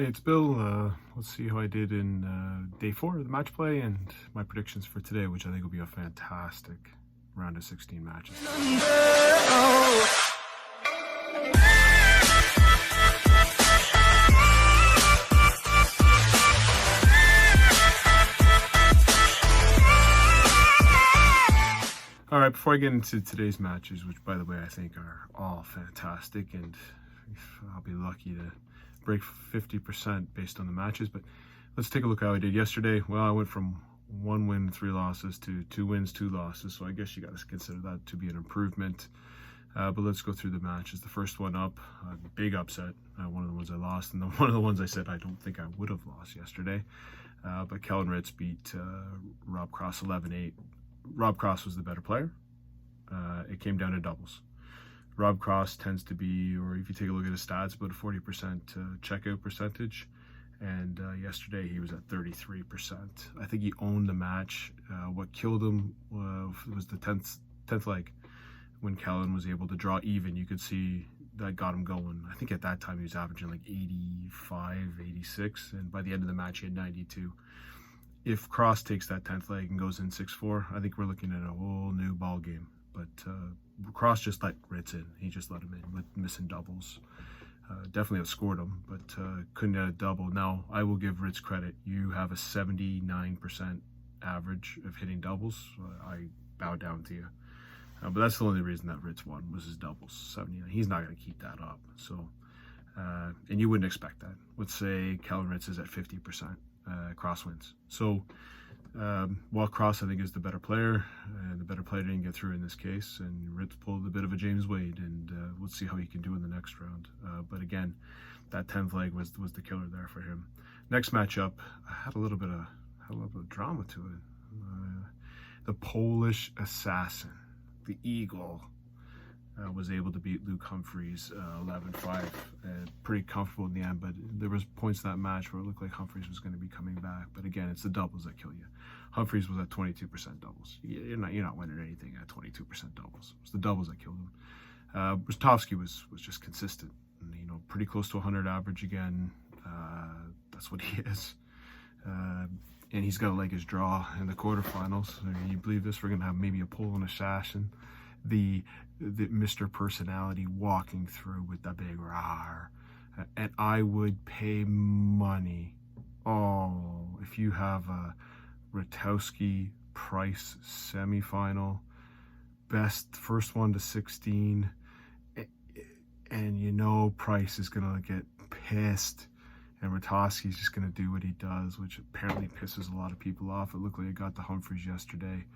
Hey, it's Bill. Let's see how I did in day 4 of the match play and my predictions for today, which I think will be a fantastic round of 16 matches. All right, before I get into today's matches, which by the way I think are all fantastic, and I'll be lucky to break 50% based on the matches, but let's take a look how I did yesterday. Well, I went from 1 win, 3 losses to 2 wins, 2 losses, so I guess you got to consider that to be an improvement. But let's go through the matches. The first one up, big upset, one of the ones I lost, and one of the ones I said I don't think I would have lost yesterday. But Kellen Ritz beat Rob Cross 11-8. Rob Cross was the better player. It came down to doubles. Rob Cross tends to be, or if you take a look at his stats, about a 40% checkout percentage. And yesterday he was at 33%. I think he owned the match. What killed him was the 10th leg. When Kellen was able to draw even, you could see that got him going. I think at that time he was averaging like 85, 86. And by the end of the match, he had 92. If Cross takes that 10th leg and goes in 6-4, I think we're looking at a whole new ball game. But Cross just let Ritz in. He just let him in with missing doubles. Definitely outscored him, but couldn't get a double. Now, I will give Ritz credit. You have a 79% average of hitting doubles. I bow down to you. But that's the only reason that Ritz won was his doubles. 79. He's not going to keep that up. So, and you wouldn't expect that. Let's say Kellen Ritz is at 50%. Cross wins. So while Cross I think is the better player, the better player didn't get through in this case, and Ritz pulled a bit of a James Wade, and we'll see how he can do in the next round. But again, that 10th leg was the killer there for him. Next matchup, I had a little bit of drama to it. The Polish Assassin, the Eagle, was able to beat Luke Humphreys 11-5. Pretty comfortable in the end, but there was points in that match where it looked like Humphreys was going to be coming back. But again, it's the doubles that kill you. Humphreys was at 22% doubles. You're not winning anything at 22% doubles. It was the doubles that killed him. Rostovsky was just consistent. And, pretty close to 100 average again. That's what he is. And he's got to leg his draw in the quarterfinals. You believe this? We're going to have maybe a Polish Assassin. The Mr. Personality walking through with the big rar, and I would pay money. Oh, if you have a Rutowski Price semifinal, best first one to 16, and Price is gonna get pissed, and Rutowski's just gonna do what he does, which apparently pisses a lot of people off. It looked like it got the Humphreys yesterday.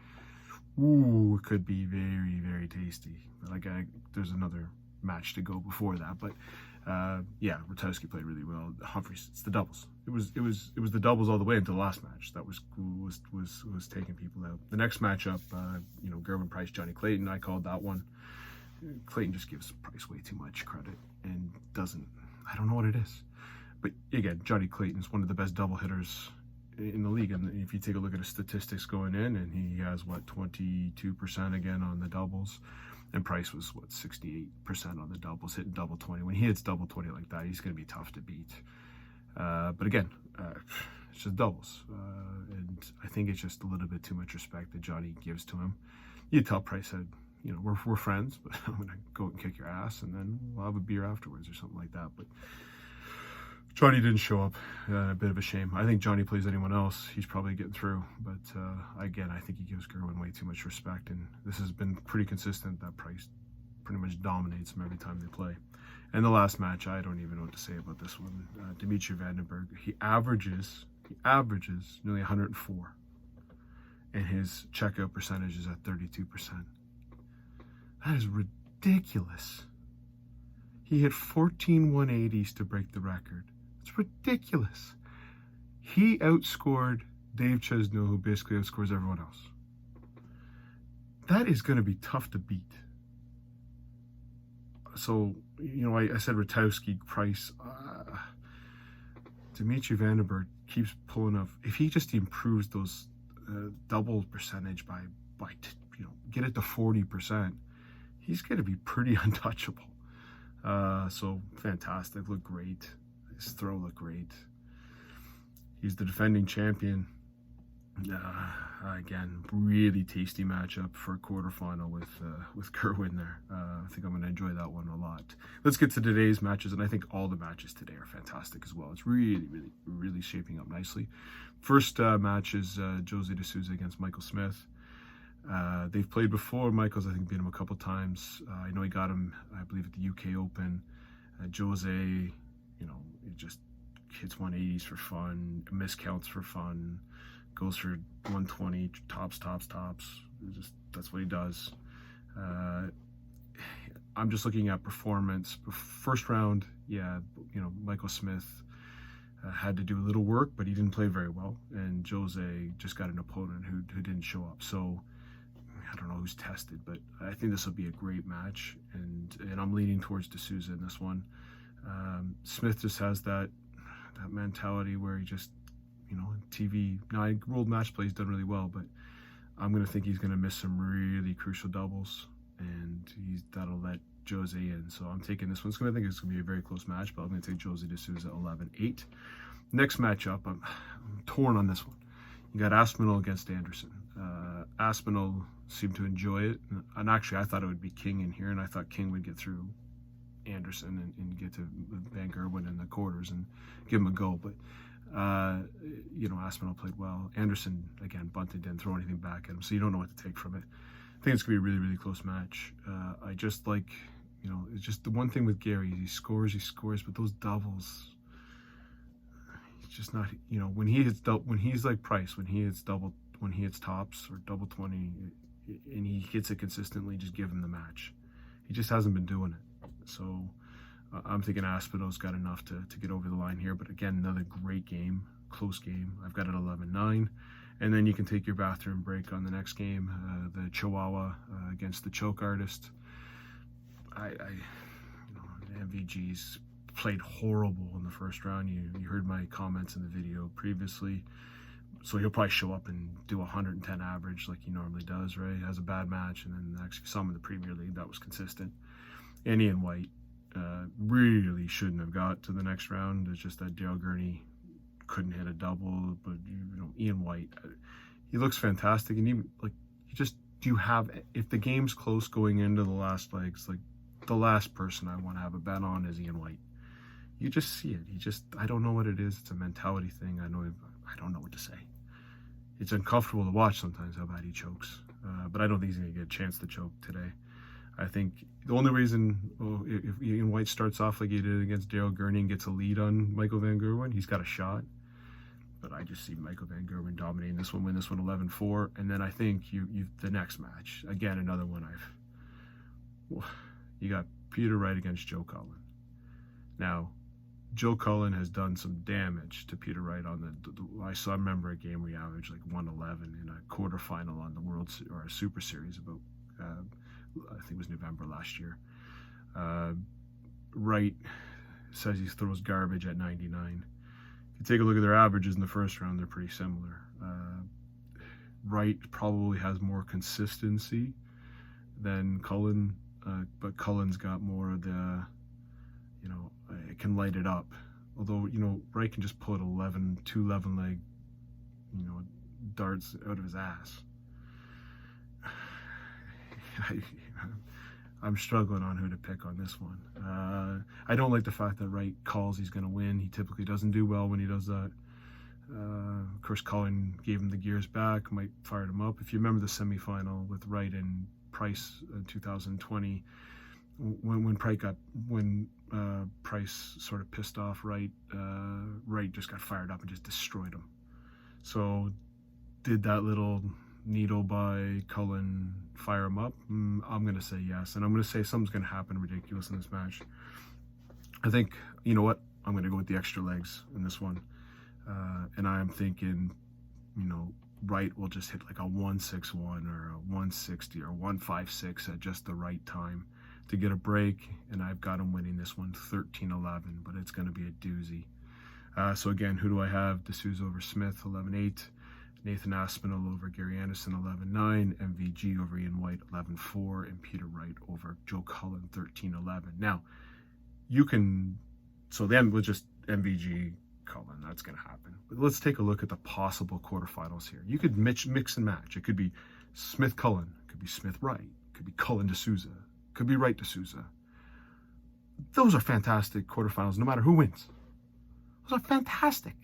Ooh, it could be very, very tasty. But there's another match to go before that. But yeah, Rutowski played really well. Humphreys, it's the doubles. It was the doubles all the way until the last match that was taking people out. The next matchup, Gerwin Price, Johnny Clayton. I called that one. Clayton just gives Price way too much credit and doesn't. I don't know what it is. But again, Johnny Clayton is one of the best double hitters in the league, and if you take a look at his statistics going in, and he has 22% again on the doubles, and Price was 68% on the doubles, hitting double 20. When he hits double 20 like that, he's going to be tough to beat. But again, it's just doubles, and I think it's just a little bit too much respect that Johnny gives to him. You tell Price that we're friends, but I'm going to go out and kick your ass, and then we'll have a beer afterwards or something like that. But Johnny didn't show up. A bit of a shame. I think Johnny plays anyone else, he's probably getting through. But again, I think he gives Gerwin way too much respect. And this has been pretty consistent that Price pretty much dominates him every time they play. And the last match, I don't even know what to say about this one. Dimitri Vandenberg, he averages nearly 104. And his checkout percentage is at 32%. That is ridiculous. He hit 14 180s to break the record. It's ridiculous. He outscored Dave Chesneau, who basically outscores everyone else. That is going to be tough to beat. So, I said Rutowski, Price. Dimitri Vandenberg keeps pulling up. If he just improves those double percentage by get it to 40%, he's going to be pretty untouchable. So fantastic, looked great. his throw looked great. He's the defending champion. Again, really tasty matchup for a quarterfinal with Kerwin there. I think I'm going to enjoy that one a lot. Let's get to today's matches, and I think all the matches today are fantastic as well. It's really shaping up nicely. First match is Jose De Souza against Michael Smith. They've played before. Michael's, I think, beat him a couple times. I know he got him, I believe, at the UK Open. Jose, it just hits 180s for fun, miscounts for fun, goes for 120, tops. That's what he does. I'm just looking at performance. First round, yeah, Michael Smith had to do a little work, but he didn't play very well. And Jose just got an opponent who didn't show up. So I don't know who's tested, but I think this will be a great match. And I'm leaning towards De Souza in this one. Smith just has that mentality where he just, TV. Now, World Matchplay has done really well, but I'm going to think he's going to miss some really crucial doubles, and that'll let Jose in. So I'm taking this one. I think it's going to be a very close match, but I'm going to take Jose De Souza 11-8. Next matchup, I'm torn on this one. You got Aspinall against Anderson. Aspinall seemed to enjoy it, and actually I thought it would be King in here, and I thought King would get through Anderson and get to Van Gerwen in the quarters and give him a go, but Aspinall played well. Anderson, again, bunted, didn't throw anything back at him, so you don't know what to take from it. I think it's going to be a really close match. I just like, it's just the one thing with Gary, he scores, but those doubles, he's just not, when he he's like Price, when he hits tops or double 20, and he hits it consistently, just give him the match. He just hasn't been doing it. So I'm thinking Aspinall's got enough to get over the line here. But again, another great game, close game. I've got it 11-9. And then you can take your bathroom break on the next game, the Chihuahua against the Choke Artist. MVG's played horrible in the first round. You heard my comments in the video previously. So he'll probably show up and do 110 average like he normally does, right? He has a bad match, and then actually some in the Premier League that was consistent. And Ian White really shouldn't have got to the next round. It's just that Dale Gurney couldn't hit a double, but Ian White, he looks fantastic. And even if the game's close going into the last legs, like the last person I want to have a bet on is Ian White. You just see it. I don't know what it is. It's a mentality thing. I don't know what to say. It's uncomfortable to watch sometimes how bad he chokes, but I don't think he's going to get a chance to choke today. I think the only reason, if Ian White starts off like he did against Daryl Gurney and gets a lead on Michael Van Gerwen, he's got a shot. But I just see Michael Van Gerwen dominating this one, win this one 11-4. And then I think you the next match, again, another one you got Peter Wright against Joe Cullen. Now, Joe Cullen has done some damage to Peter Wright on I remember a game where he averaged like 111 in a quarterfinal on the World or a Super Series about I think it was November last year. Wright says he throws garbage at 99. If you take a look at their averages in the first round, they're pretty similar. Wright probably has more consistency than Cullen, but Cullen's got more of the, it can light it up. Although, Wright can just put 2 11-leg, darts out of his ass. I'm struggling on who to pick on this one. I don't like the fact that Wright calls he's going to win. He typically doesn't do well when he does that. Of course, Cullen gave him the gears back, might fired him up. If you remember the semifinal with Wright and Price in 2020, when Price sort of pissed off Wright, Wright just got fired up and just destroyed him. So did that little needle by Cullen fire him up? I'm going to say yes, and I'm going to say something's going to happen ridiculous in this match. I think, you know what, I'm going to go with the extra legs in this one, and I'm thinking, Wright will just hit like a 161 or a 160 or 156 at just the right time to get a break, and I've got him winning this one 13-11, but it's going to be a doozy. So again, who do I have? De Souza over Smith 11-8, Nathan Aspinall over Gary Anderson 11-9, MVG over Ian White 11-4, and Peter Wright over Joe Cullen 13-11. Now, you can, so then we'll just MVG, Cullen. That's going to happen. But let's take a look at the possible quarterfinals here. You could mix and match. It could be Smith Cullen, it could be Smith Wright, it could be Cullen D'Souza, it could be Wright D'Souza. Those are fantastic quarterfinals, no matter who wins. Those are fantastic.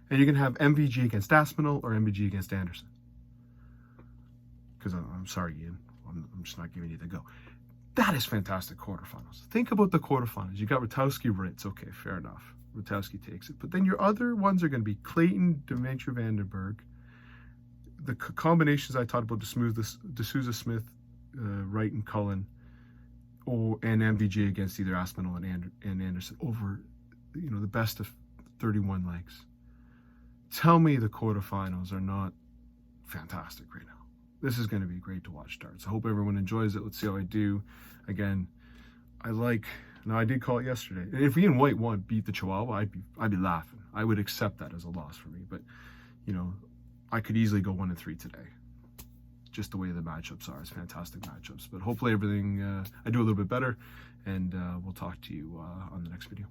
And you can have MVG against Aspinall or MVG against Anderson. Because I'm sorry, Ian, I'm just not giving you the go. That is fantastic quarterfinals. Think about the quarterfinals. You got Rutowski, Ritz. Okay, fair enough. Rutowski takes it. But then your other ones are going to be Clayton, Demetri Vandenberg. The combinations I talked about, D'Souza, Smith, Wright, and Cullen, and MVG against either Aspinall and Anderson over, the best of 31 legs. Tell me the quarterfinals are not fantastic right now. This is going to be great to watch darts. I hope everyone enjoys it. Let's see how I do. Again, I did call it yesterday. If Ian White beat the Chihuahua, I'd be laughing. I would accept that as a loss for me. But, I could easily go 1-3 today. Just the way the matchups are. It's fantastic matchups. But hopefully everything, I do a little bit better. And we'll talk to you on the next video.